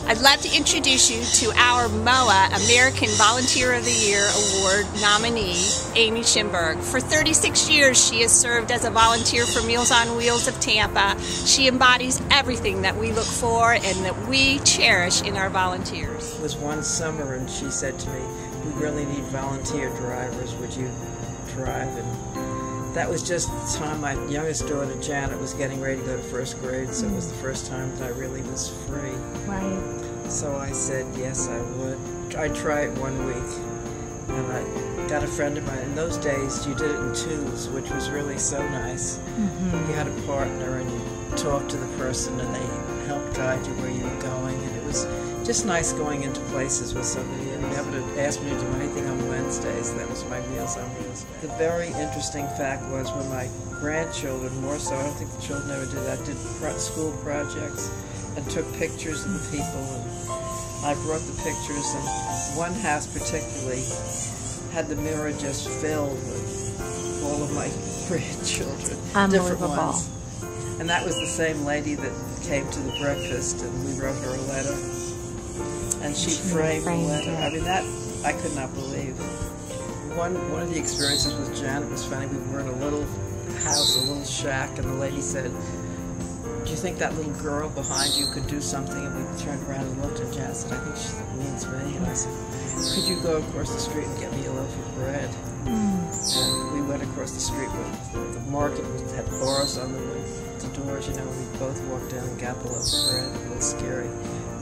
I'd love to introduce you to our MOWAA American Volunteer of the Year Award nominee, Amy Schimberg. For 36 years, she has served as a volunteer for Meals on Wheels of Tampa. She embodies everything that we look for and that we cherish in our volunteers. It was one summer and she said to me, "We really need volunteer drivers. Would you drive?" And that was just the time my youngest daughter, Janet, was getting ready to go to first grade, so it was the first time that I really was free. Right. So I said, yes, I would. I'd try it 1 week, and I got a friend of mine. In those days, you did it in twos, which was really so nice. You had a partner, and you talked to the person, and they helped guide you where you were going, and it was just nice going into places with somebody and never to ask me to do anything on Wednesdays. That was my Meals on Wheels. The very interesting fact was when my grandchildren, more so, I don't think the children ever did that, did school projects and took pictures of the people, and I brought the pictures, and one house particularly had the mirror just filled with all of my grandchildren, different ones. And that was the same lady that came to the breakfast, and we wrote her a letter. And she framed the letter. I mean, that I could not believe. One of the experiences with Janet was funny. We were in a little house, a little shack, and the lady said, "Do you think that little girl behind you could do something?" And we turned around and looked, and Janet said, "I think she means me." And I said, "Could you go across the street and get me a loaf of bread?" And we went across the street where the market had bars on the doors, you know. We both walked in and got the loaf of bread. It was scary.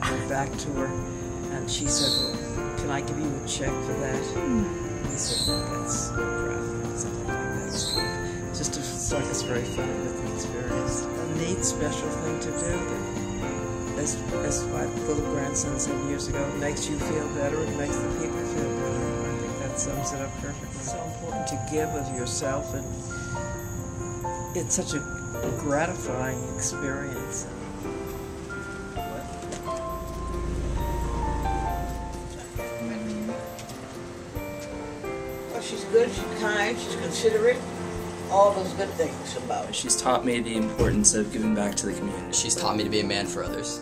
I went back to her, and she said, "Well, can I give you a check for that?" He said, "That's no problem," something like that. It's just struck us very funny with the experience. A neat, special thing to do that, as my little grandson said years ago, it makes you feel better, it makes the people feel better. I think that sums it up perfectly. It's so important to give of yourself, and it's such a gratifying experience. She's good, she's kind, she's considerate, all those good things about her. She's taught me the importance of giving back to the community. She's taught me to be a man for others.